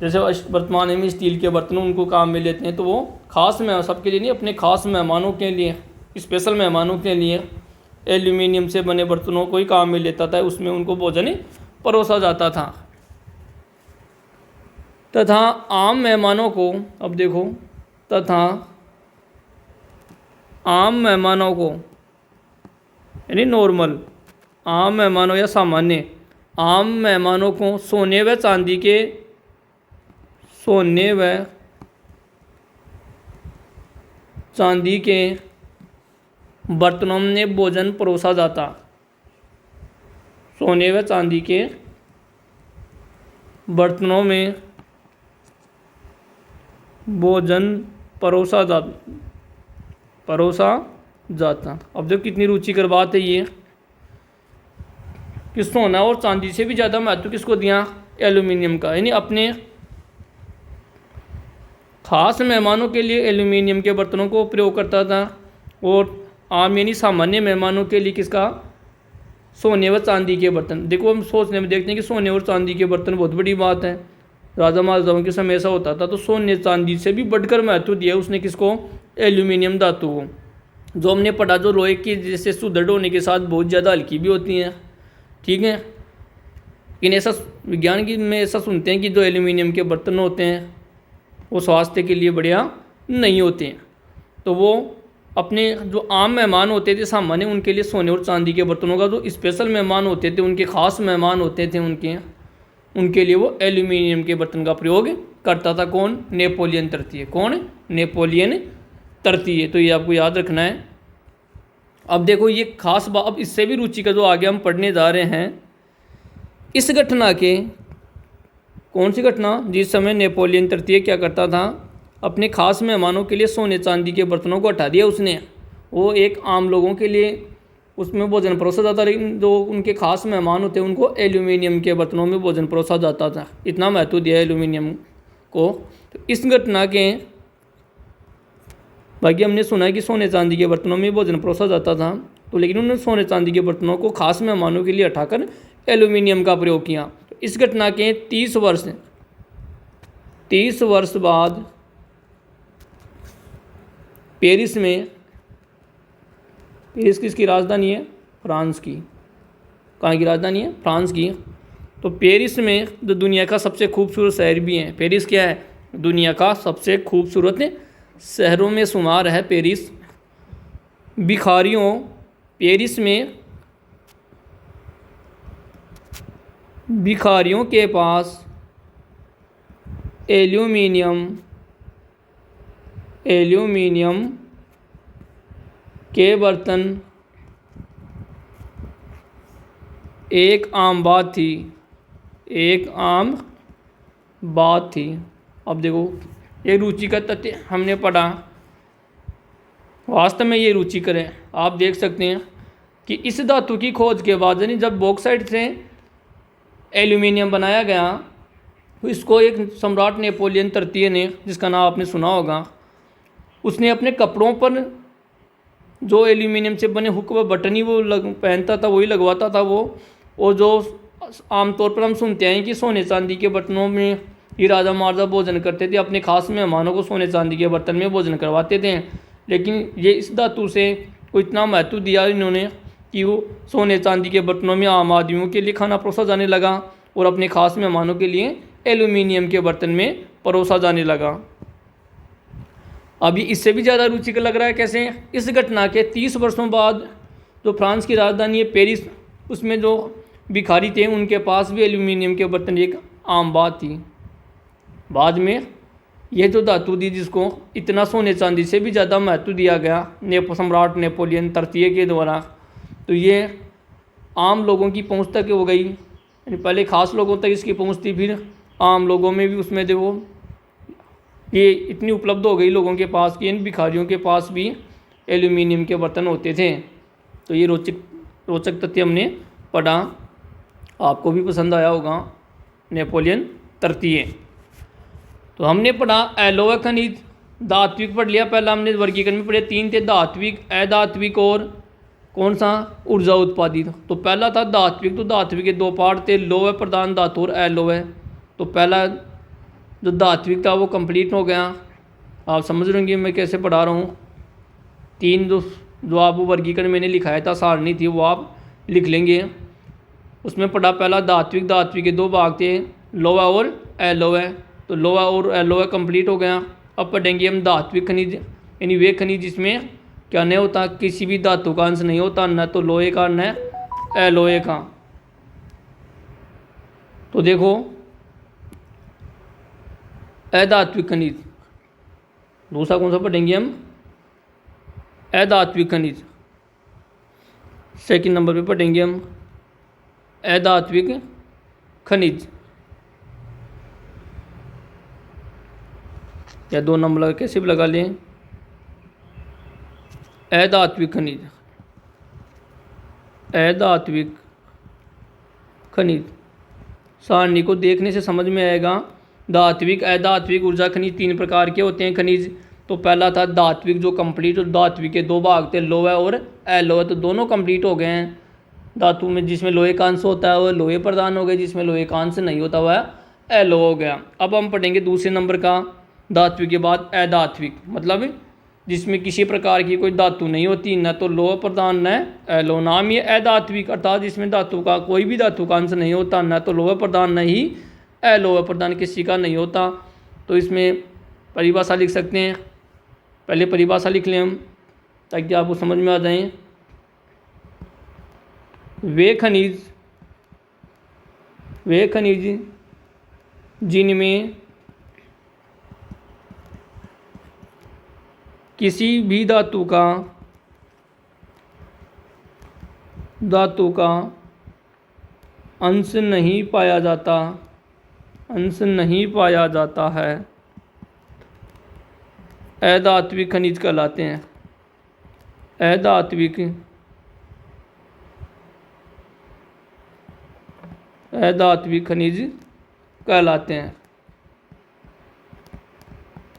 जैसे वर्तमान में स्टील के बर्तन उनको काम में लेते हैं, तो वो खास सबके लिए नहीं, अपने खास मेहमानों के लिए, स्पेशल मेहमानों के लिए एल्यूमिनियम से बने बर्तनों को ही काम में लेता था, उसमें उनको भोजन परोसा जाता था। तथा आम मेहमानों को, अब देखो, तथा आम मेहमानों को यानी नॉर्मल आम मेहमानों या सामान्य आम मेहमानों को सोने व चांदी के बर्तनों में भोजन परोसा जाता। सोने व चांदी के बर्तनों में भोजन परोसा जाता। अब देखो कितनी रुचिकर बात है ये, कि सोना और चांदी से भी ज़्यादा महत्व किसको दिया? एल्यूमिनियम का। यानी अपने खास मेहमानों के लिए एल्यूमिनियम के बर्तनों को प्रयोग करता था, और आम यानी सामान्य मेहमानों के लिए किसका? सोने व चांदी के बर्तन। देखो हम सोचने में देखते हैं कि सोने और चांदी के बर्तन बहुत बड़ी बात है। राजा महाराजाओं के समय ऐसा होता था, तो सोने चांदी से भी बढ़कर महत्व दिया उसने किसको? एल्यूमिनियम धातु को। जो हमने पढ़ा, जो लोहे की जैसे सुदृढ़ होने के साथ बहुत ज़्यादा हल्की भी होती हैं, ठीक है। लेकिन ऐसा विज्ञान की में ऐसा सुनते हैं कि जो एल्यूमिनियम के बर्तन होते हैं वो स्वास्थ्य के लिए बढ़िया नहीं होते हैं। तो वो अपने जो आम मेहमान होते थे सामान्य, उनके लिए सोने और चांदी के बर्तनों का, जो स्पेशल मेहमान होते थे, उनके खास मेहमान होते थे, उनके लिए वो एल्यूमिनियम के बर्तन का प्रयोग करता था। कौन? नेपोलियन तृतीय। कौन? नेपोलियन तृतीय। तो ये आपको याद रखना है। अब देखो ये खास बात, अब इससे भी रुचि का जो आगे हम पढ़ने जा रहे हैं, इस घटना के, कौन सी घटना? जिस समय नेपोलियन तृतीय क्या करता था, अपने खास मेहमानों के लिए सोने चांदी के बर्तनों को हटा दिया उसने। वो एक आम लोगों के लिए उसमें भोजन परोसा जाता, लेकिन जो उनके खास मेहमान होते हैं उनको एल्यूमिनियम के बर्तनों में भोजन परोसा जाता था। इतना महत्व दिया एल्यूमिनियम को। तो इस घटना के, बाकी हमने सुना है कि सोने चांदी के बर्तनों में भोजन परोसा जाता था, तो लेकिन उन्होंने सोने चांदी के बर्तनों को खास मेहमानों के लिए हटाकर एल्यूमिनियम का प्रयोग किया। तो इस घटना के 30 वर्ष बाद पेरिस किसकी राजधानी है? फ्रांस की। कहाँ की राजधानी है? फ्रांस की। तो पेरिस में जो दुनिया का सबसे खूबसूरत शहर भी है, पेरिस क्या है? दुनिया का सबसे खूबसूरत शहरों में शुमार है पेरिस। भिखारियों के पास एल्यूमिनियम के बर्तन एक आम बात थी। अब देखो ये रुचि का तथ्य हमने पढ़ा। वास्तव में ये रुचिकर है। आप देख सकते हैं कि इस धातु की खोज के बाद यानी जब बॉक्साइट से एल्यूमिनियम बनाया गया तो इसको एक सम्राट नेपोलियन तृतीय ने, जिसका नाम आपने सुना होगा, उसने अपने कपड़ों पर जो एल्यूमिनियम से बने हुक व बटन ही वो पहनता था, वही लगवाता था वो। और जो आमतौर पर हम सुनते हैं कि सोने चांदी के बर्तनों में ही राजा महाराजा भोजन करते थे, अपने खास मेहमानों को सोने चांदी के बर्तन में भोजन करवाते थे। लेकिन ये इस धातु से को इतना महत्व दिया इन्होंने कि वो सोने चांदी के बर्तनों में आम आदमियों के लिए खाना परोसा जाने लगा और अपने खास मेहमानों के लिए एल्यूमिनियम के बर्तन में परोसा जाने लगा। अभी इससे भी ज़्यादा रुचिकर लग रहा है कैसे, इस घटना के 30 वर्षों बाद जो फ्रांस की राजधानी है पेरिस, उसमें जो भिखारी थे उनके पास भी एल्यूमिनियम के बर्तन एक आम बात थी। बाद में यह जो धातु थी जिसको इतना सोने चांदी से भी ज़्यादा महत्व दिया गया सम्राट नेपोलियन तृतीय के द्वारा, तो ये आम लोगों की पहुंच तक हो गई। यानी पहले खास लोगों तक इसकी पहुंच थी, फिर आम लोगों में भी उसमें देखो ये इतनी उपलब्ध हो गई लोगों के पास कि इन भिखारियों के पास भी एल्यूमिनियम के बर्तन होते थे। तो ये रोचक तथ्य हमने पढ़ा, आपको भी पसंद आया होगा नेपोलियन तृतीय। तो हमने पढ़ा एलोय खनिज, धात्विक पढ़ लिया। पहला हमने वर्गीकरण में पढ़े 3 थे, धात्विक, अधात्विक और कौन सा, ऊर्जा उत्पादित। तो पहला था धात्विक, तो धात्विक के 2 पार्ट थे, लोह प्रधान धातु और अलोय। तो पहला जो धात्विक था वो कंप्लीट हो गया। आप समझ रहे होंगे मैं कैसे पढ़ा रहा हूँ। 3 जो आप वो वर्गीकरण मैंने लिखाया था, सारणी थी, वो आप लिख लेंगे। उसमें पढ़ा पहला धात्विक, धात्विक के 2 भाग थे, लोहा और अलोय। तो लोहा और अलोय कंप्लीट हो गया। अब पढ़ेंगे हम धात्विक खनिज, यानी वे खनिज जिसमें क्या नहीं होता, किसी भी धातु का अंश नहीं होता, न तो लोहे का न अलोय का। तो देखो अधात्विक खनिज, दूसरा कौन सा पढ़ेंगे हम, अधात्विक खनिज। सेकंड नंबर पे पढ़ेंगे हम अधात्विक खनिज, या 2 नंबर कैसे भी लगा लें, अधात्विक खनिज, अधात्विक खनिज। सारणी को देखने से समझ में आएगा। धात्विक, अधात्विक, ऊर्जा खनिज 3 प्रकार के होते हैं खनिज। तो पहला था धात्विक जो कंप्लीट, और धात्विक के 2 भाग थे, लोहा और अलोय। तो दोनों कंप्लीट हो गए हैं। धातु में जिसमें लोहे का अंश होता है वह लोहे प्रधान हो गए, जिसमें लोहे का अंश नहीं होता वह अलोय हो गया। अब हम पढ़ेंगे दूसरे नंबर का धात्विक के बाद अधात्विक, मतलब जिसमें किसी प्रकार की कोई धातु नहीं होती, न तो लोह प्रधान न अलोय। नाम ये अधात्विक, अर्थात जिसमें धातु का कोई भी धातु का अंश नहीं होता, न तो लोह प्रधान न ही अलोय प्रधान, किसी का नहीं होता। तो इसमें परिभाषा लिख सकते हैं। पहले परिभाषा लिख लें हम ताकि आपको समझ में आ जाए। वे खनिज जिनमें किसी भी धातु का अंश नहीं पाया जाता है, अधात्विक खनिज कहलाते हैं। अधात्विक खनिज कहलाते हैं।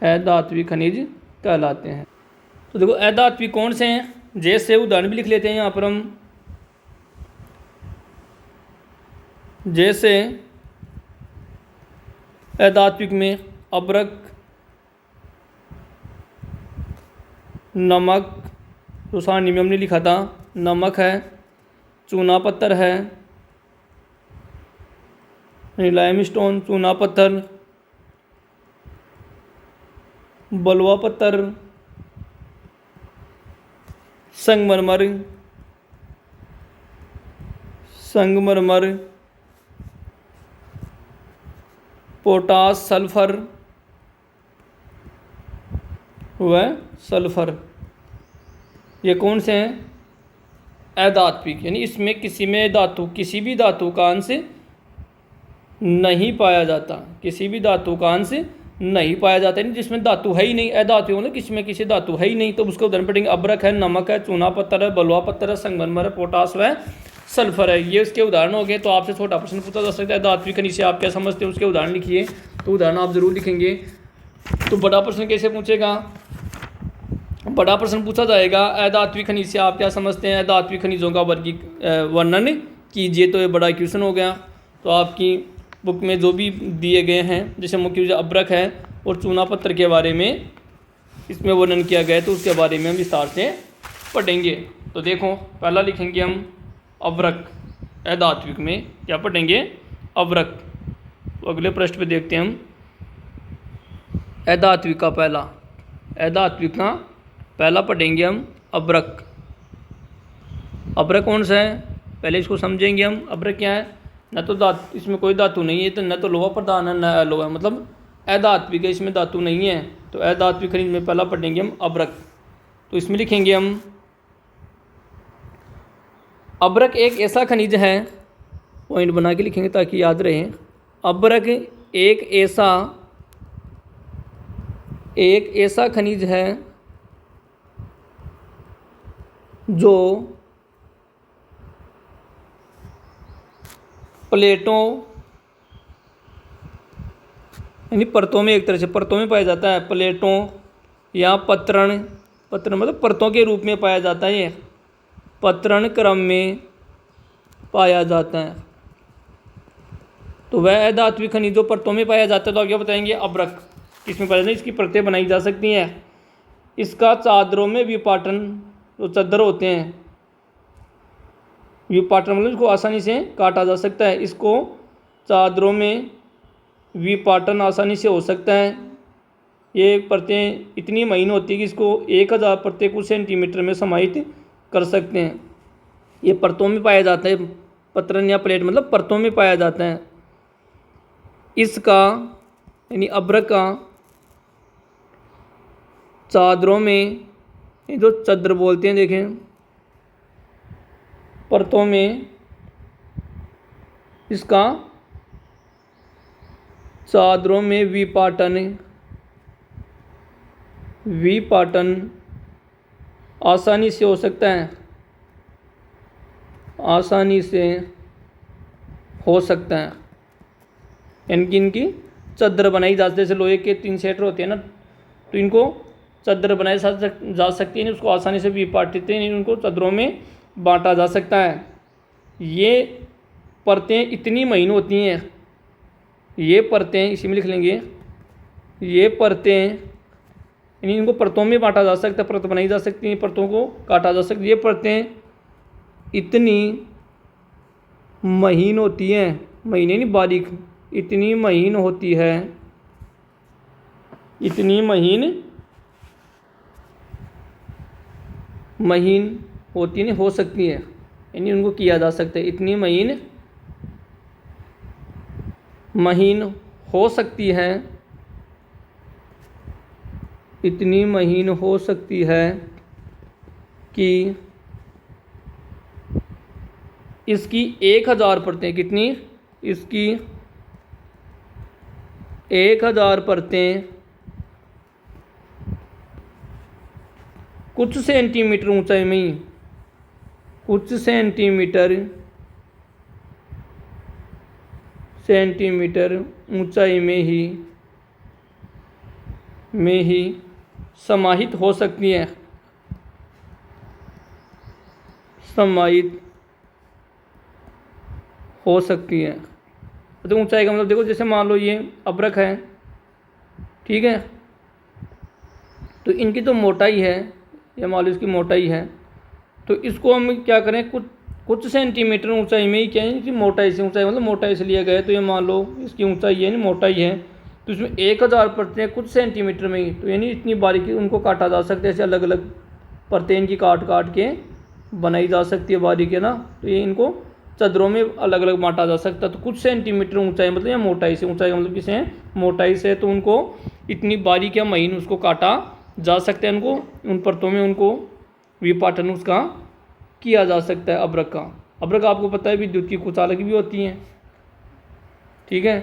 अधात्विक खनिज कहलाते हैं। तो देखो अधात्विक कौन से हैं, जैसे उदाहरण भी लिख लेते हैं यहाँ पर हम। जैसे अधात्विक में अभ्रक, नमक, तो सारणी में हमने लिखा था नमक है, चूना पत्थर है, लाइमस्टोन चूना पत्थर, बलुआ पत्थर, संगमरमर, पोटास, सल्फर व सल्फर, ये कौन से हैं, अधात्विक। यानी इसमें किसी भी धातु का अंश नहीं पाया जाता, किसी भी धातु का अंश नहीं पाया जाता है, नहीं जिसमें धातु है ही नहीं, अधातु मतलब किसमें किसी धातु है ही नहीं, तो उसको उदाहरण पढ़ेंगे अब्रक है, नमक है, चूना पत्थर है, बलुआ पत्थर है, संगमरमर है, पोटास है, सल्फर है। ये उसके उदाहरण हो गए। तो आपसे छोटा प्रश्न पूछा जा सकता है धात्विक खनिज से आप क्या समझते हैं, उसके उदाहरण लिखिए। तो उदाहरण आप जरूर लिखेंगे। तो बड़ा प्रश्न कैसे पूछेगा, बड़ा प्रश्न पूछा जाएगा अधात्विक खनिज से आप क्या समझते हैं, अधात्विक खनिजों का वर्णन कीजिए। तो ये बड़ा क्वेश्चन हो गया। तो आपकी बुक में जो भी दिए गए हैं, जैसे मुख्य रूप से अब्रक है और चूना पत्थर के बारे में इसमें वर्णन किया गया है, तो उसके बारे में हम विस्तार से पढ़ेंगे। तो देखो पहला लिखेंगे हम अब्रक, अधात्विक में क्या पढ़ेंगे, अब्रक। तो अगले पृष्ठ पे देखते हैं हम अधात्विक का पहला, अधात्विक का पहला पढ़ेंगे हम अब्रक। अब्रक कौन सा है, पहले इसको समझेंगे हम। अब्रक क्या है, न तो धातु, इसमें कोई धातु नहीं है, तो न तो लोहा प्रधान है न अलोह है, मतलब अधात्विक है, इसमें धातु नहीं है। तो अधात्विक खनिज में पहला पढ़ेंगे हम अब्रक। तो इसमें लिखेंगे हम अब्रक एक ऐसा खनिज है, पॉइंट बना के लिखेंगे ताकि याद रहे। अब्रक एक ऐसा खनिज है जो प्लेटों यानी परतों में, एक तरह से परतों में पाया जाता है, प्लेटों या पत्रण मतलब परतों के रूप में पाया जाता है। ये पत्रण क्रम में पाया जाता है। तो वह अधात्विक खनिज जो परतों में पाया जाता है, तो आप क्या बताएंगे, अब्रक किसमें पाया जाता है, इसकी परतें बनाई जा सकती हैं। इसका चादरों में विपाटन, जो चादर होते हैं, विपाटन मतलब इसको आसानी से काटा जा सकता है। इसको चादरों में विपाटन आसानी से हो सकता है। ये परतें इतनी महीन होती है कि इसको 1000 परतें कुछ सेंटीमीटर में समाहित कर सकते हैं। ये परतों में पाया जाता है, पतरन या प्लेट मतलब परतों में पाया जाता है। इसका यानी अब्रक का चादरों में, ये जो चादर बोलते हैं देखें, परतों में इसका चादरों में विपाटन आसानी से हो सकता है, आसानी से हो सकता है। यानी इनकी चादर बनाई जा सकती है, जैसे लोहे के 3 सेट होते हैं ना, तो इनको चादर बनाई जा सकती है, उसको आसानी से विपाटित उनको चादरों में बांटा जा सकता है। ये परतें इतनी महीन होती हैं, ये परतें इसी में लिख लेंगे, ये परतें यानी इनको परतों में बांटा जा सकता है, परत बनाई जा सकती है, परतों को काटा जा सकता है। ये परतें इतनी महीन होती हैं, महीने नहीं बारीक, इतनी महीन होती है, इतनी महीन होती नहीं हो सकती है, यानी उनको किया जा सकता है। इतनी महीन हो सकती है, इतनी महीन हो सकती है कि इसकी 1000 परतें, कितनी, इसकी 1000 परतें कुछ सेंटीमीटर ऊंचाई में ही, कुछ सेंटीमीटर ऊंचाई में ही समाहित हो सकती हैं, समाहित हो सकती है। तो ऊंचाई का मतलब देखो, जैसे मान लो ये अब्रक है, ठीक है, तो इनकी तो मोटाई है, ये मान लो इसकी मोटाई है, तो इसको हम क्या करें, कुछ सेंटीमीटर ऊंचाई में ही, क्या है इसकी मोटाई से, ऊंचाई मतलब मोटाई से लिया गया है। तो ये मान लो इसकी ऊंचाई है, मोटाई है, तो इसमें 1000 परतें कुछ सेंटीमीटर में ही, तो यानी इतनी बारीकी उनको काटा जा सकता है। ऐसे अलग अलग परतें इनकी काट के बनाई जा सकती है बारीक, है ना। तो ये इनको चादरों में अलग अलग बांटा जा सकता है। तो कुछ सेंटीमीटर ऊंचाई मतलब या मोटाई से, ऊंचाई मतलब किसे, मोटाई से, तो उनको इतनी बारीक या महीन उसको काटा जा सकता है, उनको उन परतों में उनको विपाटन उसका किया जा सकता है। अब्रक का, अब्रक आपको पता है विद्युत की कुचालक भी होती हैं, ठीक है।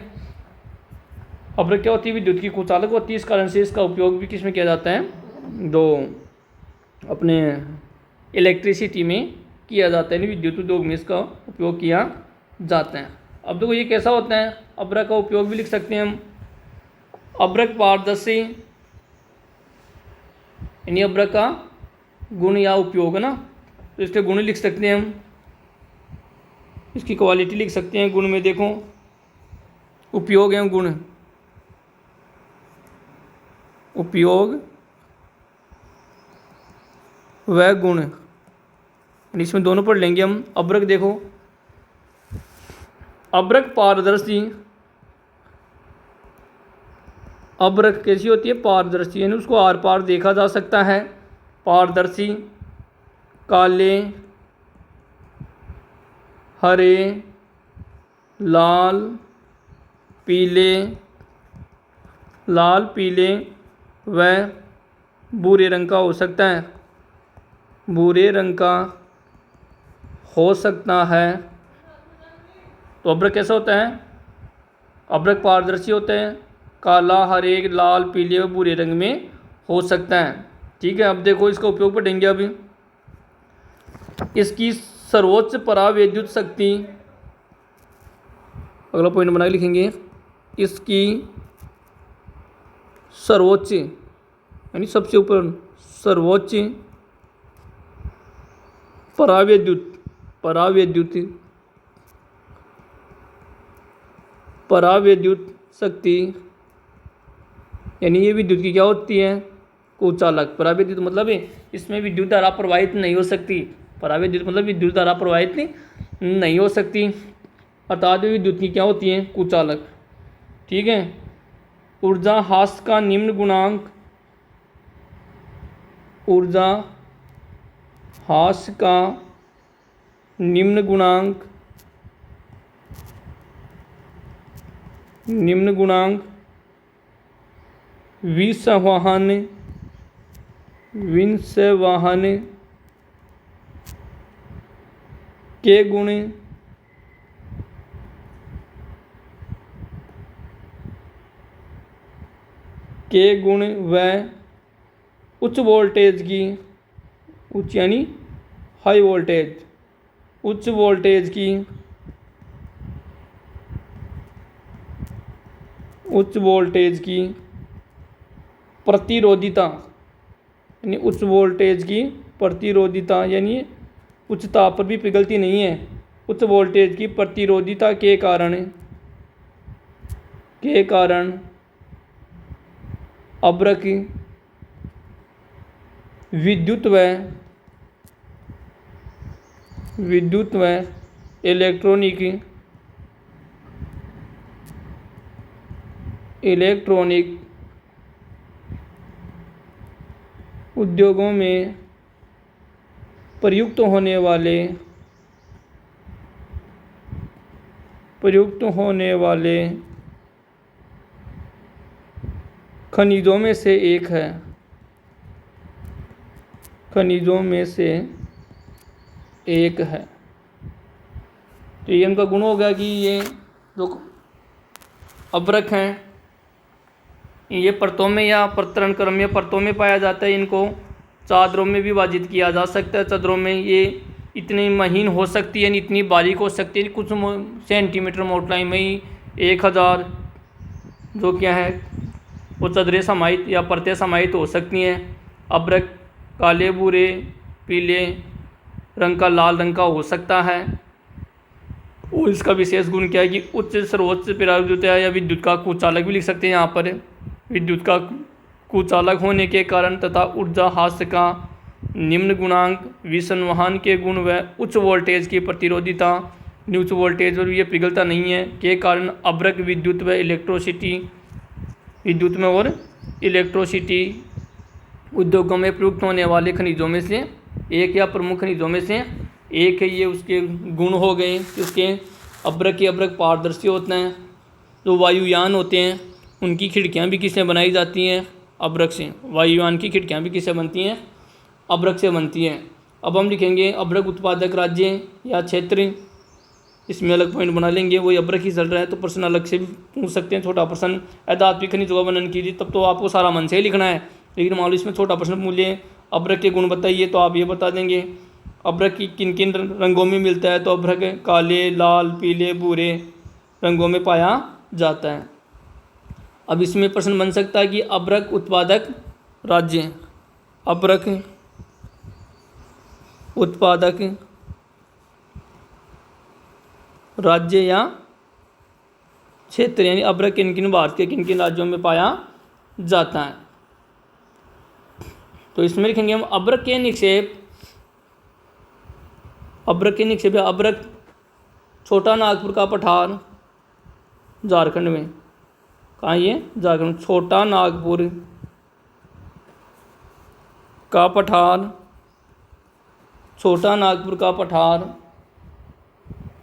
अब्रक क्या होती है? विद्युत की कुचालक होती है। इस कारण से इसका उपयोग भी किस में किया जाता है? जो अपने इलेक्ट्रिसिटी में किया जाता है, विद्युत उद्योग में इसका उपयोग किया जाता है। अब देखो ये कैसा होता है? अब्रक का उपयोग भी लिख सकते हैं हम। अब्रक पारदर्शी, यानी अब्रक का गुण या उपयोग है ना, तो इसके गुण लिख सकते हैं हम, इसकी क्वालिटी लिख सकते हैं। गुण में देखो उपयोग है गुण, उपयोग व गुण, इसमें दोनों पढ़ लेंगे हम। अब्रक देखो, अब्रक पारदर्शी, अब्रक कैसी होती है? पारदर्शी, यानी उसको आर पार देखा जा सकता है। पारदर्शी, काले, हरे, लाल, पीले, लाल पीले व भूरे रंग का हो सकता है, भूरे रंग का हो सकता है। तो अब्रक कैसा होता है? अब्रक पारदर्शी होता है, काला, हरे, लाल, पीले और भूरे रंग में हो सकता है। ठीक है, अब देखो इसका उपयोग पढ़ेंगे अभी। इसकी सर्वोच्च परावैद्युत शक्ति, अगला पॉइंट बना के लिखेंगे, इसकी सर्वोच्च यानी सबसे ऊपर, सर्वोच्च परावैद्युत, परावैद्युत, परावैद्युत शक्ति, यानी ये विद्युत की क्या होती है? कुचालक। परावैद्युत मतलब है इसमें विद्युत धारा प्रवाहित नहीं हो सकती। परावैद्युत मतलब विद्युत धारा प्रवाहित नहीं हो सकती, अर्थात विद्युत की क्या होती है? कुचालक। ठीक है। ऊर्जा हास का निम्न गुणांक, ऊर्जा हास का निम्न गुणांक, निम्न गुणांक विसंवहन, विसंवहन के गुण, के गुण व उच्च वोल्टेज की, उच्च यानी हाई वोल्टेज, उच्च वोल्टेज की, उच्च वोल्टेज की प्रतिरोधिता, यानी उच्च वोल्टेज की प्रतिरोधिता, यानी उच्च ताप पर भी पिघलती नहीं है। उच्च वोल्टेज की प्रतिरोधिता के कारण अब्रक विद्युत व इलेक्ट्रॉनिक उद्योगों में प्रयुक्त होने वाले खनिजों में से एक है, खनिजों में से एक है। तो ये इनका गुण होगा कि ये जो अब्रक हैं, ये परतों में या परतरण क्रम या परतों में पाया जाता है। इनको चादरों में विभाजित किया जा सकता है। चादरों में ये इतनी महीन हो सकती है, इतनी बारीक हो सकती है, कुछ सेंटीमीटर मोटाई में ही 1000 जो क्या है वो चादरें समाहित या परतें समाहित हो सकती हैं। अब्रक काले, भूरे, पीले रंग का, लाल रंग का हो सकता है। और इसका विशेष गुण क्या है कि उच्च सर्वोच्च परावैद्युत या विद्युत का कुचालक भी लिख सकते हैं यहाँ पर। विद्युत का कुचालक होने के कारण तथा ऊर्जा हास्य का निम्न गुणांक, विसंवहन के गुण व उच्च वोल्टेज की प्रतिरोधिता, उच्च वोल्टेज पर ये पिघलता नहीं है, के कारण अब्रक विद्युत व इलेक्ट्रोसिटी, विद्युत में और इलेक्ट्रोसिटी उद्योगों में प्रयुक्त होने वाले खनिजों में से एक या प्रमुख खनिजों में से एक है। ये उसके गुण हो गए कि उसके अब्रक पारदर्शी होते हैं। जो वायुयान होते हैं उनकी खिड़कियाँ भी किससे बनाई जाती हैं? अब्रक से। वायुयान की खिड़कियाँ भी किससे बनती हैं? अब्रक से बनती हैं। अब हम लिखेंगे अब्रक उत्पादक राज्य या क्षेत्र, इसमें अलग पॉइंट बना लेंगे। वही अब्रक ही चल रहा है तो प्रश्न अलग से भी पूछ सकते हैं। छोटा प्रश्न अधात्विक खनिजों का वर्णन कीजिए, तब तो आपको सारा मन से ही लिखना है। लेकिन मान लो इसमें छोटा प्रश्न पूछ लिए अब्रक के गुण बताइए, तो आप ये बता देंगे अब्रक की किन किन रंगों में मिलता है, तो अब्रक काले, लाल, पीले, भूरे रंगों में पाया जाता है। अब इसमें प्रश्न बन सकता है कि अब्रक उत्पादक राज्य, अब्रक उत्पादक राज्य या क्षेत्र, यानी अब्रक किन किन भारत के किन किन राज्यों में पाया जाता है। तो इसमें लिखेंगे हम अब्रक के निक्षेप, अब्रक के निक्षेप या अब्रक छोटा नागपुर का पठार झारखंड में, कहाँ ये झारखंड, छोटा नागपुर का पठार, छोटा नागपुर का पठार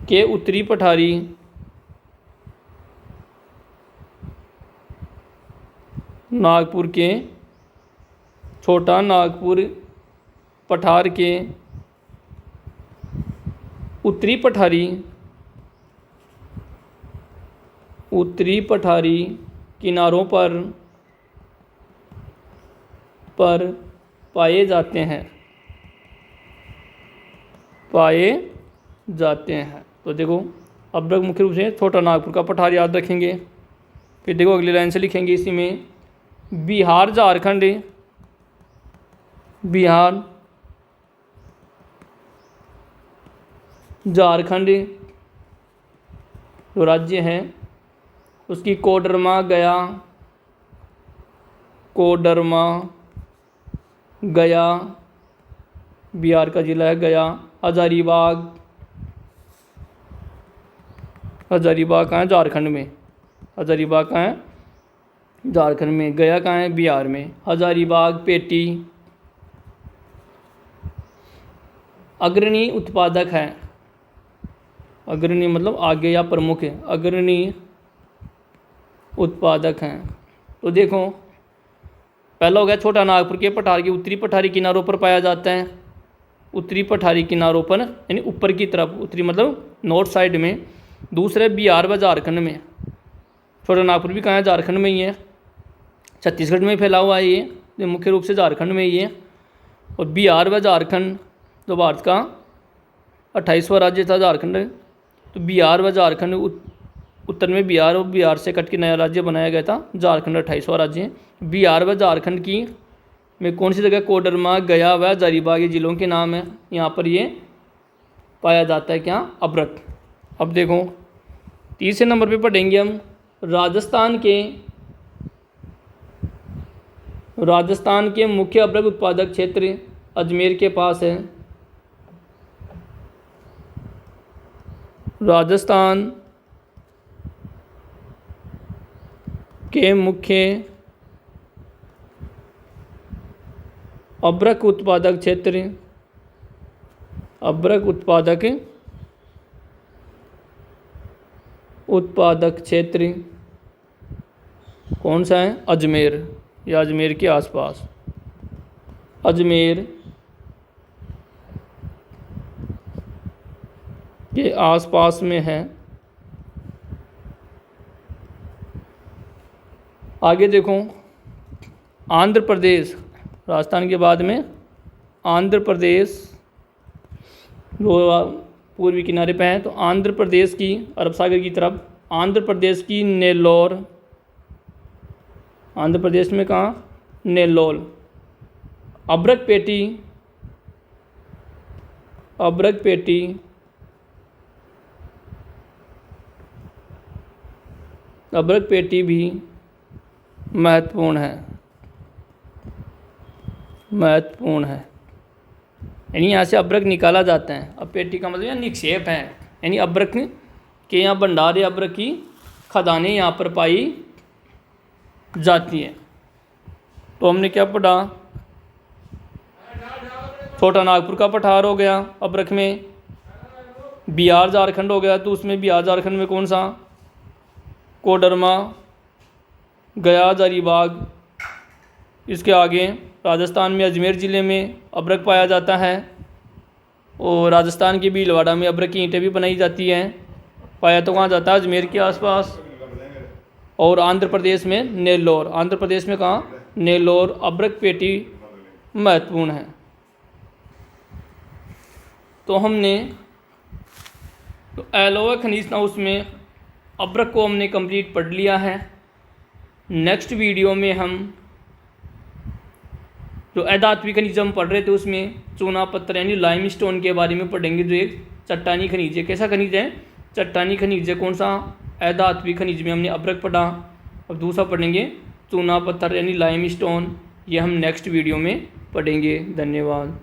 के उत्तरी पठारी नागपुर के, छोटा नागपुर पठार के उत्तरी पठारी, उत्तरी पठारी किनारों पर पाए जाते हैं, पाए जाते हैं। तो देखो अब्रक मुख्य रूप से छोटा नागपुर का पठार याद रखेंगे। फिर देखो अगली लाइन से लिखेंगे इसी में बिहार झारखंड, बिहार झारखंड जो राज्य है उसकी कोडरमा गया, कोडरमा गया बिहार का जिला है गया, हजारीबाग, हजारीबाग कहाँ है झारखंड में, हजारीबाग कहाँ है झारखंड में, गया कहाँ है बिहार में, हजारीबाग पेटी अग्रणी उत्पादक है, अग्रणी मतलब आगे या प्रमुख है, अग्रणी उत्पादक हैं। तो देखो पहला हो गया छोटा नागपुर के पठार के उत्तरी पठारी किनारों पर पाया जाता है, उत्तरी पठारी किनारों पर यानी ऊपर की तरफ, उत्तरी मतलब नॉर्थ साइड में। दूसरे बिहार व झारखंड में, छोटा नागपुर भी कहाँ है झारखंड में ही है, छत्तीसगढ़ में फैला हुआ है ये मुख्य रूप से झारखंड में ही है। और बिहार व झारखंड जो भारत का 28वां राज्य था झारखंड, तो बिहार व झारखंड उत्तर में बिहार और बिहार से कट के नया राज्य बनाया गया था, झारखंड 28वां राज्य है। बिहार व झारखंड की में कौन सी जगह कोडरमा, गया व हजारीबाग ये जिलों के नाम है, यहाँ पर ये पाया जाता है क्या अब्रक। अब देखो तीसरे नंबर पे पढ़ेंगे हम राजस्थान के मुख्य अब्रक उत्पादक क्षेत्र अजमेर के पास है, राजस्थान के मुख्य अब्रक उत्पादक क्षेत्र, अब्रक उत्पादक क्षेत्र कौन सा है अजमेर या अजमेर के आसपास, अजमेर के आसपास में है। आगे देखो आंध्र प्रदेश, राजस्थान के बाद में आंध्र प्रदेश जो पूर्वी किनारे पे है, तो आंध्र प्रदेश की अरब सागर की तरफ, आंध्र प्रदेश की नेल्लौर, आंध्र प्रदेश में कहाँ नेल्लौर, अब्रक पेटी, अब्रक पेटी अब्रक पेटी भी महत्वपूर्ण है, महत्वपूर्ण है, यानी यहाँ से अब्रक निकाला जाता है। अब पेटी का मतलब यहाँ निक्षेप है, यानी अब्रक के यहाँ भंडार या अब्रक की खदानें यहाँ पर पाई जाती हैं। तो हमने क्या पढ़ा, छोटा नागपुर का पठार हो गया अब्रक में, बिहार झारखंड हो गया, तो उसमें बिहार झारखंड में कौन सा कोडरमा, गया, हजारीबाग। इसके आगे राजस्थान में अजमेर ज़िले में अब्रक पाया जाता है, और राजस्थान के भीलवाड़ा में अब्रक की ईंटें भी बनाई जाती हैं। पाया तो कहाँ जाता है, अजमेर के आसपास। और आंध्र प्रदेश में नेल्लोर, आंध्र प्रदेश में कहाँ, नेल्लोर। अब्रक पेटी महत्वपूर्ण है। तो हमने तो एलोवे खनिज था उसमें अब्रक को हमने कंप्लीट पढ़ लिया है। नेक्स्ट वीडियो में हम जो अधात्वी खनिज हम पढ़ रहे थे उसमें चूना पत्थर यानी लाइमस्टोन के बारे में पढ़ेंगे, जो एक चट्टानी खनिज है। कैसा खनिज है, चट्टानी खनिज है। कौन सा, अधात्वी खनिज में हमने अब्रक पढ़ा। अब दूसरा पढ़ेंगे चूना पत्थर यानी लाइमस्टोन, ये हम नेक्स्ट वीडियो में पढ़ेंगे। धन्यवाद।